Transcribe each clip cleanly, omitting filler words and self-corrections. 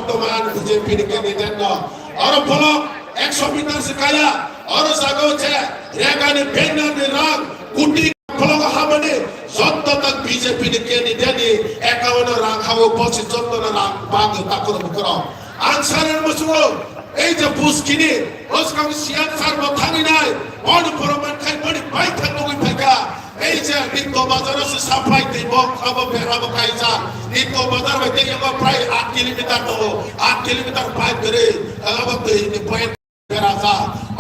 বর্তমান বিজেপির ক্যান্ডিডেট আর ফলক 100 মিটার শিকায়া আর জাগোছে রেগানি বেনানি রাং কুটি ফলক হামনে যত তক বিজেপির ক্যান্ডিডেট 51 রাং হাও 25 রাং বাগ তাকর বকর আনসারের মসুও এই যে বুসকিনি ওসকাম সিয়ান সারব থানি নাই অন পরমান খাই বড়ি পাই থাকবই ফাইকা এই যে নিত্য বাজার সে সাফাই দিব খাবো বেরাবো কাইজা নিত্য বাজার হইতে এগো প্রায় 8 কিলোমিটার তো 8 কিলোমিটার পাই করে আবাতে নি পয়েন্ট বেরাজা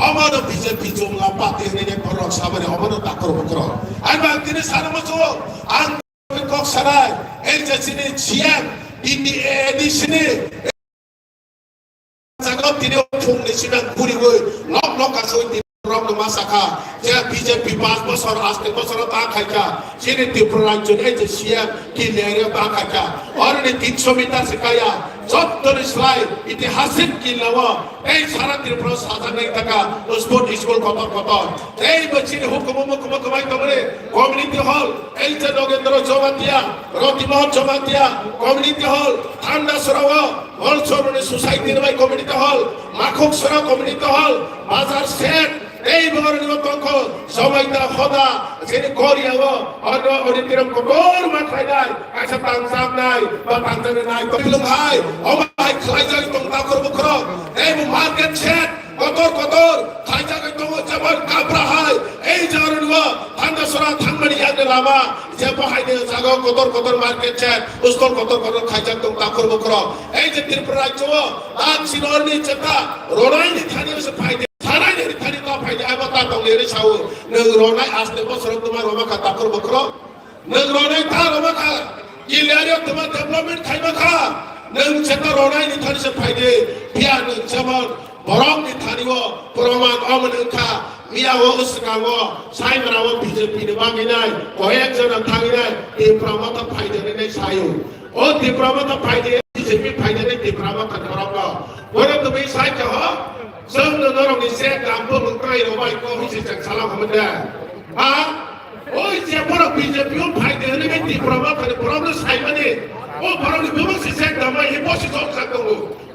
আমার বিজেপি জমলা পাতে নে পরক সাবরে আমার তাকর বকর আর বাকিনি সারমসো আন কক সারাই এই যে সিনি সিয়ান ইনি এডিশনে জায়গা তিনি ফুংনি সিনা পুরি গই লক লক আসই রং মাসাখা যে বিজেপি 5 বছর আজকে বছর তা খাইকা সিনি ত্রিপুরা রাজ্য এই যে সিএম কি লেরে তা খাইকা আর নি 300 মিটার শিকায়া যত্তর স্লাই ইতিহাসিক কি লওয়া এই সারা ত্রিপুরা সাজা নাই থাকা স্পোর্ট স্কুল কত এই বচিনি হুকুম কমাই তমরে কমিউনিটি হল এই যে নগেন্দ্র জমাতিয়া রতিমোহন জমাতিয়া কমিউনিটি হল ঠান্ডা সরাওয়া অলসরনে সোসাইটি বাই কমিউনিটি হল মাখক সরা কমিউনিটি হল বাজার সেট এই বরনিও তঙ্ক সময়টা খোদা যেনি করিয়াও অন্য অডিটিরম কোর মাথায় নাই আচ্ছা তানসাম নাই বা তানজামে নাই কইলুম ভাই ও ভাই খাইজাই তং তাকর বকর এই মার্কেট সেট কতর খাইজাই তং জবর কাবরা হয় এই জরনিও ঠান্ডা সরা থানমানি ইয়ানে লামা যে বহাইনে জাগো কতর মার্কেট সেট উসকল কতর খাইজাই তং তাকর বকর এই যে ত্রিপুরা রাজ্য আজ সিনরনি চেতা রোনাইনি থানিও সে ফাইদে থানাইনি থানি তো ফাইদে আবাতা তং লেরে ছাও নং রোনাই আসতে বছর তোমার রমাকা তাকর বকর নং রোনাই তা রমাকা ইলেরে তোমার ডেভেলপমেন্ট খাইবা খা নং চেতা রোনাইনি থানি সে ফাইদে বিয়া নং যেমন বরং নি থানিও প্রমাণ অমনখা মিয়াও উসকাও সাইমরাও বিজেপি নি বাঙ্গিনাই কয়েকজন থাঙ্গিনাই এই প্রমাণ ফাইদে নে সায়ু ও দি প্রমাণ ফাইদে বিজেপি ফাইদে নে দি প্রমাণ করব ওরে তুমি সাইকে হ जों नरम नि से दामबो लुकाय रबाय को हिसे जों सालाम हमदे हा ओइ जे बर बिजेपि ओ फाइदे ने बे दिप्रमा थाने प्रब्लेम साइमाने ओ बरनि बे से से दामा हि बसि जक साकौ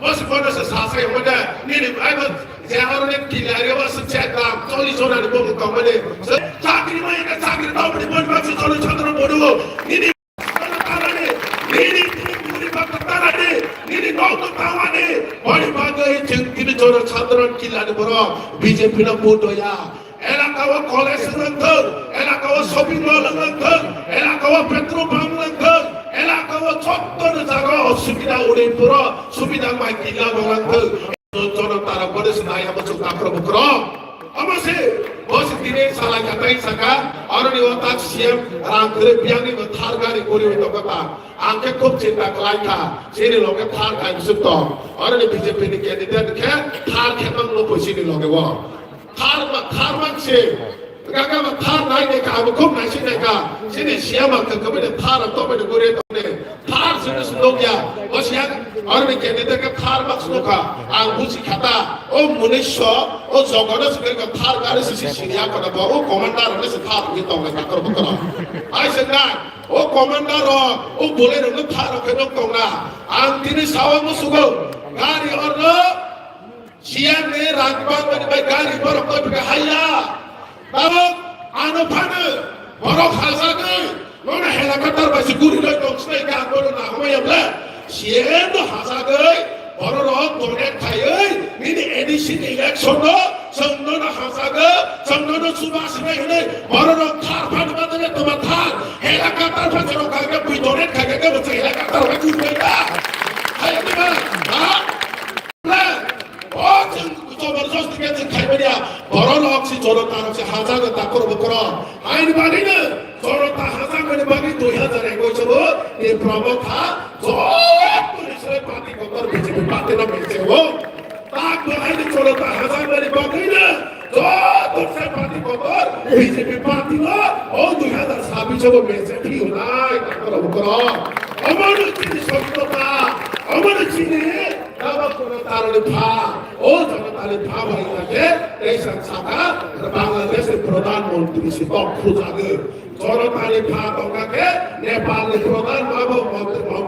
बसि बन से सासे हमदे नि आइ बस जे हरने किलारे बस से दाम 40 जनानि बो कमने चाकरी मा एक चाकरी दाबनि बन बस चलो छत्र बडु नि সাধারণ কিলানি বড় বিজেপি না ভোট হইয়া এলাকা ও কলেজ লঙ্ঘন এলাকা ও শপিং মল লঙ্ঘন এলাকা ও পেট্রোল পাম্প লঙ্ঘন এলাকা ও চত্বর জায়গা অসুবিধা উড়ে পুরো সুবিধা মাই কিলা লঙ্ঘন জনতারা বলে নাই আমচুক আক্রমণ কর আমাসে বস দিনে সালা কাটাই সাকা অরনি ওতা সিএম রামরে বিয়ানি থার গাড়ি করি হইতো কথা আঙ্কে খুব চিন্তা করাইতা সেনি লগে থার গাড়ি সুত অরনি বিজেপি নি ক্যান্ডিডেট কে থার খেতন লো পয়সিনি লগে ও থার মানছে গাগা থার নাই নে কা খুব নাইছি নে কা সেনি সিএম কা কবে থার তো বড় করে তনে থার সুনি সুলোগিয়া ওসিয়া অরনি ক্যান্ডিডেট কে থার মাক্স লোকা আং বুঝি খাতা ও মনুষ্য ও জগন্নাথ কে থার গাড়ি সিসি সিরিয়া করে ও কমান্ডার হলে সে থার কি তো কাকর বকর আইছে না ও কমান্ডার ও বলে রঙ থার কে লোক তোমরা আং তিনি সাওয়া মুসুগো গাড়ি অর সিএম নে রাজবাগ মানে ভাই গাড়ি বড় কই হাইয়া বাবা আনো ফানে বড় খাসাকে ননে হেলিকপ্টার বাসি গুরি লই দংসে কা বড় না হমায়াবলা সিএম তো হাসাকে বড় রক দনে খাই নিনি এডিশন ইলেকশন সংগঠন হাসাকে সংগঠন সুবাস নাই হলে বড় রক থার ফাট বাদলে তোমার থার হেলিকপ্টার বাসি রক কাকে বুই দনে খাকে কে বসে হেলিকপ্টার বাসি হইবা হাই দিবা হ্যাঁ ও জবরদস্ত কে খাইবেয়া বড় রক সি জনতার সে হাজাকে তাকর বকর আইন বানি না জনতা হাজা করে বানি 2021 ছবো এই প্রবথা জোট পুলিশের পার্টি কতর বিজেপি পার্টি না মেছে ও তাক বহাইনি জনতা হাজা করে বানি না জোট পুলিশের পার্টি কতর বিজেপি পার্টি না ও 2026 ছবো মেছে কি নাই তাকর বকর আমার চিনি সত্যতা আমার চিনি জনতার ভা ও জনতার ভা ভাই লাগে এই সংস্থা বাংলাদেশের প্রধানমন্ত্রী সে দক্ষ জাগে জনতার ভা তোকে নেপালের প্রধান বাবু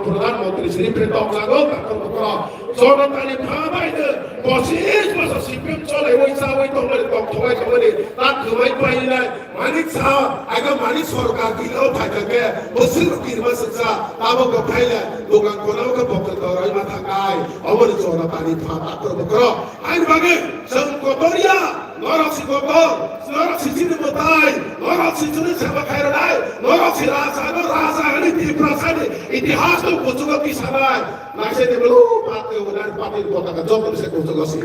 প্রধানমন্ত্রী শ্রী প্রেতম লাগো তাকর বকর জনতানি ফাবাইনো 25 বছর সিপিএম চলে ওইসা ওই তোমার তকথবাই খামানি তা খবাই পাইনাই মানিক সা আগা মানিক সরকার দিলেও থাকবে বসির কিরমা সকসা তাবো ফাইলে দোকান কোনাও কে বকর দরাই মা থাকাই অমর জনতানি ফাতাকর বকর আইন বাগে जों गथ'रिया नरसि गथ' नरसि सिनिमताय नरसि जुनि सेवा खायरनाय नरसि राजानो राजानि दिप्रासानि इतिहास तो बुजुर्ग की सनाय नासे देबलो पाते उनार पाते पताका जब से बुजुर्गसि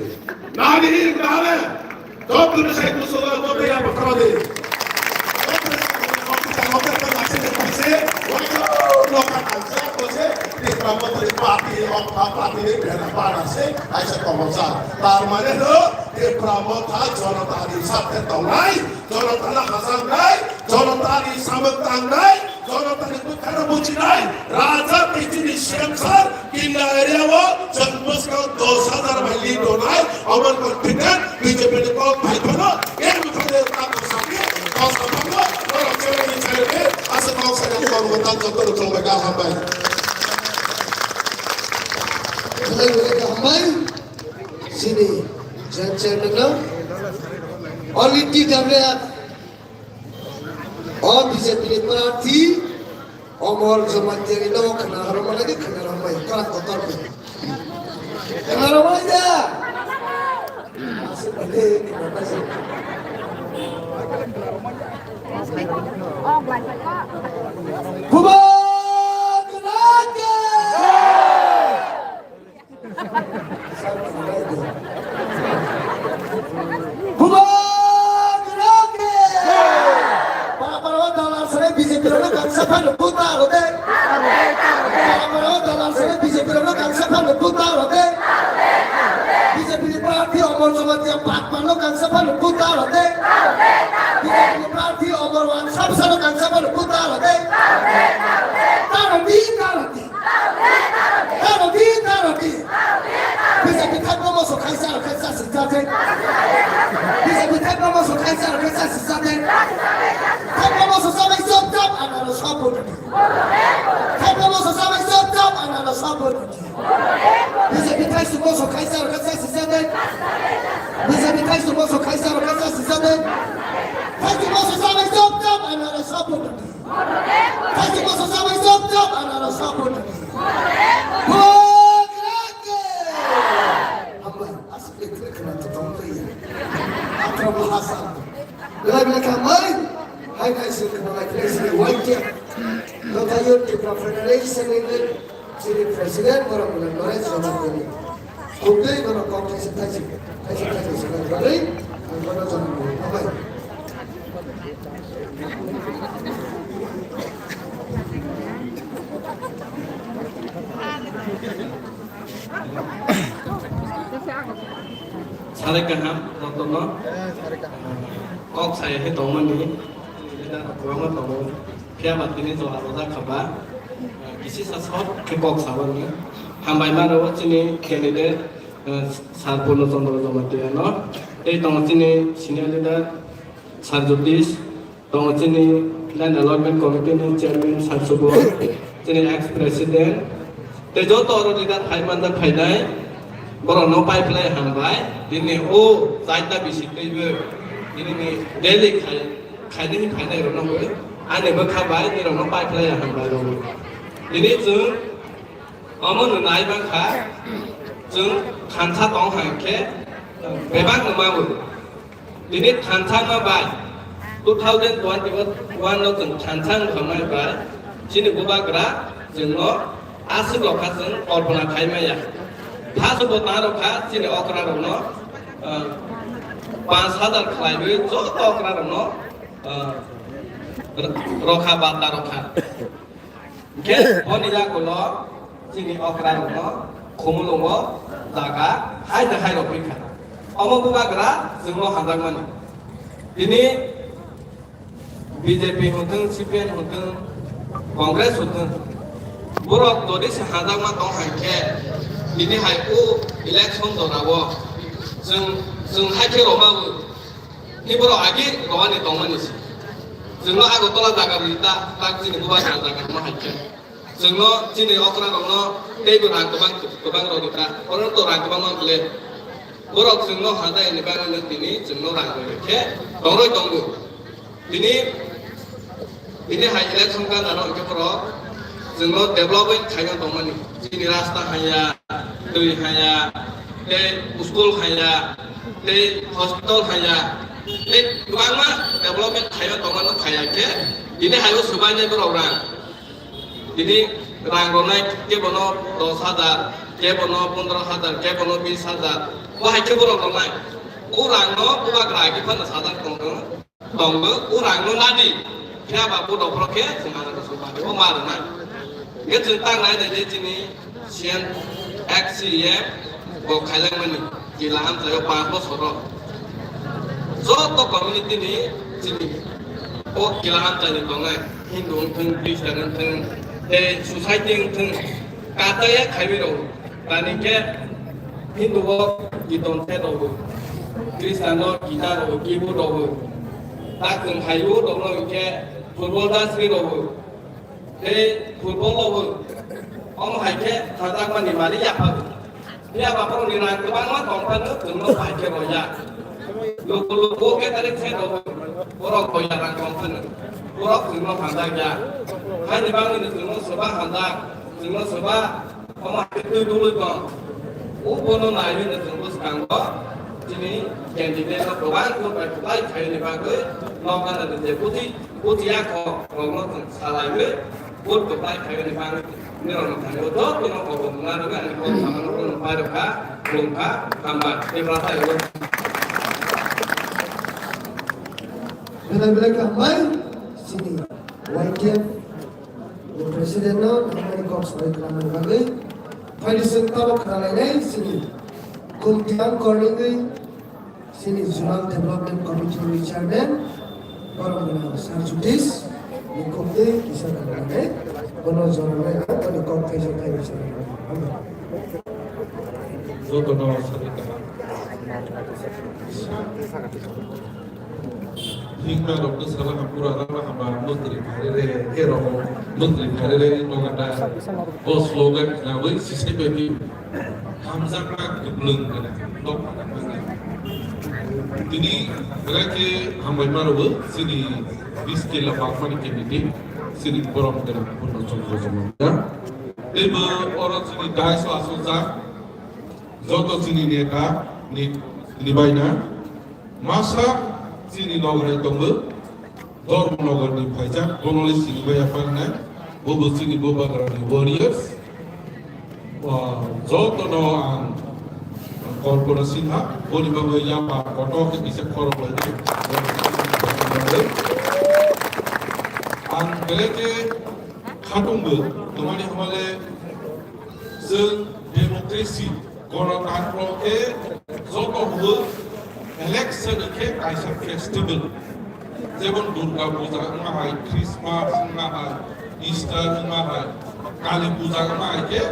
नानि नाले जब से बुजुर्ग मोबिया बकरदे তার মানে হলো এই প্রমথা জনতার সাথে তলাই জনতার হাসান নাই জনতার সামক তাং নাই জনতার দুঃখের বুঝি নাই রাজা পিছিয়ে শেমসার কিল্লা এরিয়াও জন্মস্কর 10,000 মাইলি ডোনাই আমার কনফিডেন্ট বিজেপি को भाई बनो एक मुखले आप सामने और समझो और अच्छे नहीं चलेंगे ऐसे कौन सा काम करो बता जो तो चलेगा हम भाई Hamai sini jangan dengar oliti damai और बीजेपी प्रार्थी अमर जमाती है लोग खाना हराम लगे खाना हराम है क्या कोतर पे खाना हराम है क्या ऐसे पहले खाना से Quba Presiden orang mulai zaman ini, kuda itu orang kau kasih sekarang kali, orang zaman ini, apa? Sarekaham, contohnya, kok saya itu mani, kita orang tahu, siapa ini tu aroda kabar. Isi sasot kekok sabarnya, hambai mana awak sini candidate Sarpono Chandra Jamatiano, tong sini senior leader Sarjutis, tong sini Land Allotment Committee ni Chairman Sarsubo, sini ex President, jodoh orang leader Haimanda Haidai, baru no pipeline hambai, ini zaita bisik itu, ini Delhi Haidai Haidai orang boleh, ane berkabai ini orang no pipeline hambai orang. Ini जों अमन नाय बांखा जों खान्था दं हांखे बेबां नमाबो दिनै खान्था मा bye 2021 आव जों खान्था खालामनाय बाय सिनि गुबाग्रा जोंनो आसि लखा जों कल्पना खायमाया थास बता रखा सिनि अकरा दंनो 5000 खालायबो ज' अकरा दंनो रखा बाता रखा Ke, oni ya kalau sini okra lono, kumulongo, daga, hai dah hai lopika. Omong buka gerak, semua hantar mana. Ini BJP huntung, CPN huntung, Kongres huntung. Buruk tadi sehantar mana tong hangke. Ini hai election dorawo. Seng hai ke Roma bu. Ini buruk lagi, Roma ni tong mana sih. Semua aku tolak daga berita, tak sini buat daga rumah aja. जोंनो दिनै अख्रा दंनो दैबो रां गोबां रंता अरन तो रां गोबां मांगले बरक जोंनो हादा एनि बागै दिनै जोंनो रां के दंरो दंगो दिनै हाय इलेक्शन का दानो के पर जोंनो डेभलपमेंट खायनो दंमानि दिनै रास्ता हाया दै हाया दै स्कुल हाया दै हस्पिटाल हाया दै गोबां मा डेभलपमेंट खायनो दंमानो खाया के दिनै हायो सुबायनाय बराव रां दिनै रां रनाय के बनो 10,000 के बनो 15,000 के बनो 20,000 बाहाय के बराव रनाय ओ रांनो बुबा ग्राहक फान सादा दंबो ओ रांनो नादि क्या बाबू डॉक्टर के जोंहा सुबाय ओ मारना के जों तांनाय दै दिनै सिएन एक्सएम को खायलांमानि जिल्ला हामजायाव 5 बोसोर जत कमिउनिटि नि दिनै ओ जिल्ला हामजानि दंनाय हिन्दू थों ख्रिस्टान थों ए सोसाइटी थों काताया खायबिरो दानि के हिन्दू गिदन थे दबो ख्रिस्टान गिटार कीबोर्ड दबो ताकं हायो दंनो के फुटबल दासरि दबो ए फुटबल दबो अम हायके थादा मानि मानि यापा या बापा नि रां गोबां मा दंफानो जोंनो हायके रया लोगो के तारिख से दबो बरक गया रां दंफानो बरक जोंनो हादा गया हायनि बांनि जोंनो सोबा हादा जोंनो सोबा अम हायके दुलुय दं ओ बनो नायनो जोंबो सांगो दिनै कैंडिडेट गोबां गोबां खायनि बागै नगानो जे पुतिया को रंनो सालायबो बुत गोबां खायनि बागै निरन थानो तो बिनो को बुंनानो गानि को सामानो को पारखा बुंखा हामा एब्राथाय Bila-bila kamay, sini YTF, the president now, Namani Cox balik naman bagay. Pwede sentalo kalainay, sini kumtiang korningay, sini Zonal Development Committee Chairman, orang benar Sarjudis, ni kumti kisah kalainay, kono zonalay na, kono confession tayo sa kalainay. Zoto no sarita. Hingga Dr. Salah Hampura Rama Hamba Menteri Karere Hero Menteri Karere Noganda O slogan na wei sisi bagi Hamzah na kebleng kana dok Tini berarti hambai maru sini biskil lapak mani kemiti sini borom kana pun contoh zaman ya Eba orang sini dai swasonsa Zoto sini neka ni baina masa sini nogre tongbe dorm nogre ni phaja gonole sini baya parna bobo sini boba grani warriors wa joto no ang korporasi ha boni baba ya pa koto ke bisa korok lagi ang beleke khatongbe tomani hamale se demokrasi gorotanro ke joto hu election ke kaisa festival যেমন দুর্গা পূজা হয় Christmas হয় Easter হয় কালী পূজা হয় কে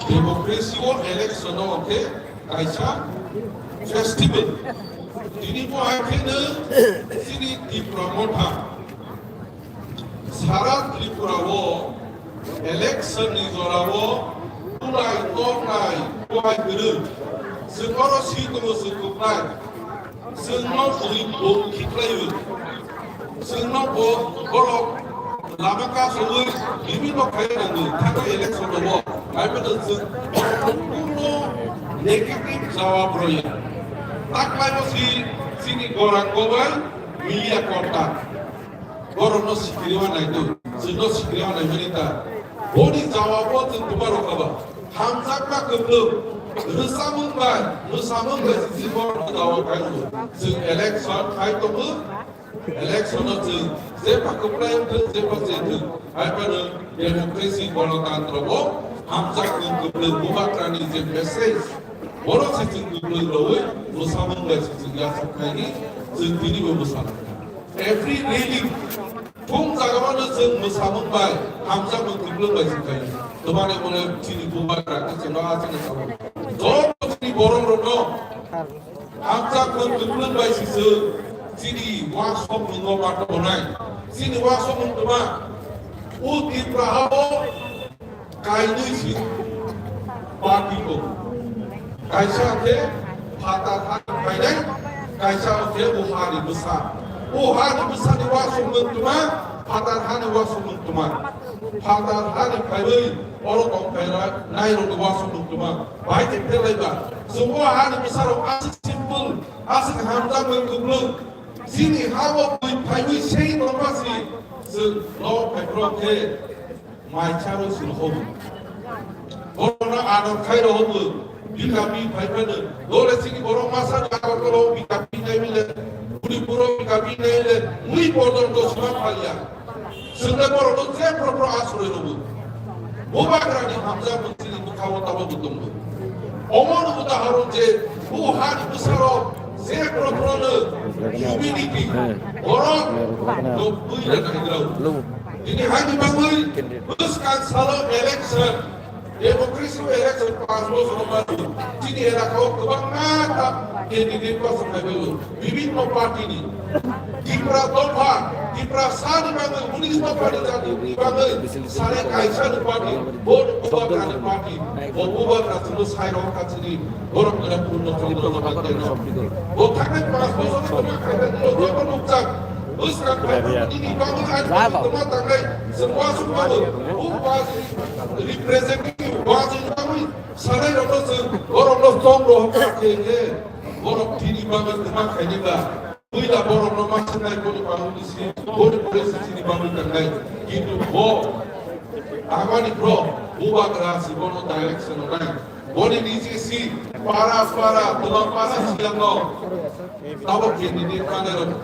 democracy ও election কে কাইসা festival তিনি বহাইখেনো সিনি ত্রিপুরা মঠা সারা ত্রিপুরাও election नि जरावो पुराय तोनाय बहाय गोरो जोंनो सिदो जोंनाय जोंनो बयबो खिख्लायो जोंनो बर' लामाका सबै बिबिनो खायनांगो थाखाय इलेक्शन दङ आइबो जों गुबुन नेगेटिभ जवाब रयो ताकलायबो सिनि गरां गबाय मिलिया कोटा गरनो सिक्रिवा नायदो जोंनो सिक्रिवा नायमनिता बनि जवाबो जों दुबारो खाबा हामजाकमा गोब्लो रोसामोंबाय जिबन दावा खायनो जों इलेक्शन खायतोबो इलेक्शन जों जे पाकप्राय जे पासेथो आइबानो डेमोक्रेसी गणतन्त्रबो हामजाकमा गोब्लो बुबाक्रानि जे मेसेज बर' सिजों गोब्लो रवै रोसामोंबाय जों यासखायनि जों दिनैबो मोसानो एभ्रि रेलि फुं जागाबानो जों मोसामोंबाय हामजाकमा गोब्लोबाय जों तुम्हारे बोले चीनी बुबाक्रा जों आजनो सामो Jadi borong rono, angkat mengumpulkan bayi sisa, sini wasop mengobat bonai, sini wasop mengumpulkan, Utiprahawo kainisi partiku kaisa ke patatan kainai kaisa ke uhari besar di wasung mentuma patatan wasung mentuma patatan kainai orang tong kainai nairo di wasung mentuma baik terleba semua hari besar asik simpel asik hamzah mengkublung sini hawa kainai sei normasi lo petroke mai charo sul hobu orang anak kaya hobu bikapi paipana dole sini orang masa kalau kalau bikapi naile budi puro bikapi naile mui bodon do semua palia sudah orang do saya pro asure hobu boba kerani hamzah menteri mukawa tahu betul omon buta harun je buhan besaro saya pro humility orang do bui dan hidrau ini hanya bangun buskan selalu election demokrasi election paslo sama jadi era kau kebanyakan ini di pasal itu বিভিন্ন parti ini Kipra Dolpa Kipra Sani bangun Unis parti tadi bangun Sari Kaisar parti Bod Ubah parti Ubah terus Hairong kasih orang kena punya contoh bagian Bod takkan paslo sama kalau penukang Buskan ini bangun ada tempat tanggai semua ubah representatif wajib kami sana orang tong roh pakai orang tini bangun tempat ini lah bila orang masih naik boleh bangun di sini boleh sini bangun tanggai gitu awani bro ubah kerasi bono direction orang boleh di sini para tulang para siang no tahu kini mana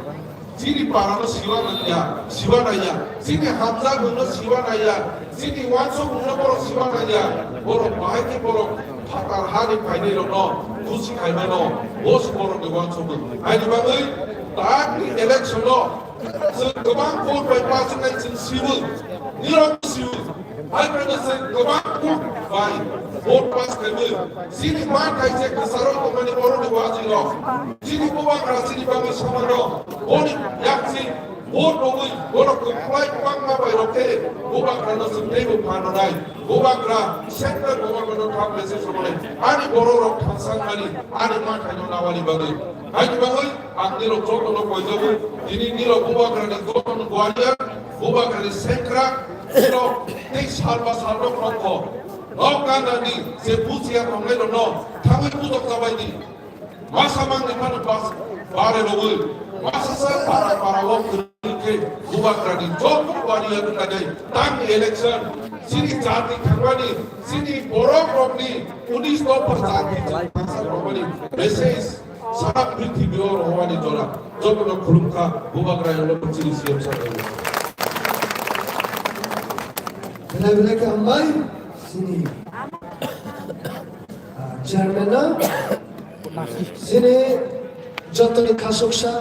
sini parano siwanaya sini hamzah guna siwanaya sini wanso guna boro siwanaya boro bahaya boro patar hari paine no kusi kaina no bos boro de wanso guna ani bangai tadi election no kebang vote by percentage in civil I present kebang by vote pass kami sini mana kaisa kesaro kemana boro de wajib no sini buang rasi di bangai sama no Oni yaksi vote nongui bono comply pangma by roke ubah kerana sendiri bukanai ubah kerana center ubah kerana top message semua ani boro rok hansang ani mat hanya nawali bagai ani bagai ani rok jodoh rok bojabu ini rok ubah kerana goton gualia ubah kerana sekra rok tek salba rokko rok kandani sebusia rongai no kami putok sabai di masa mang di mana pas bare nongui masa para orang ke ubah kerana jodoh gualia tadi tang election sini jati kangwani sini borok ni 19% pasal romani message sarap prithibi or hawani jora jodoh khulumka ubah kerana lo percili siap saja bila ke ambai sini chairman sini jantone khasoksa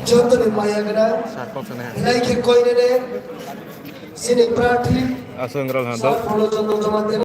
jantone mayagra lai ke koine ne sini prathi Asal ngeral follow jantone jamaat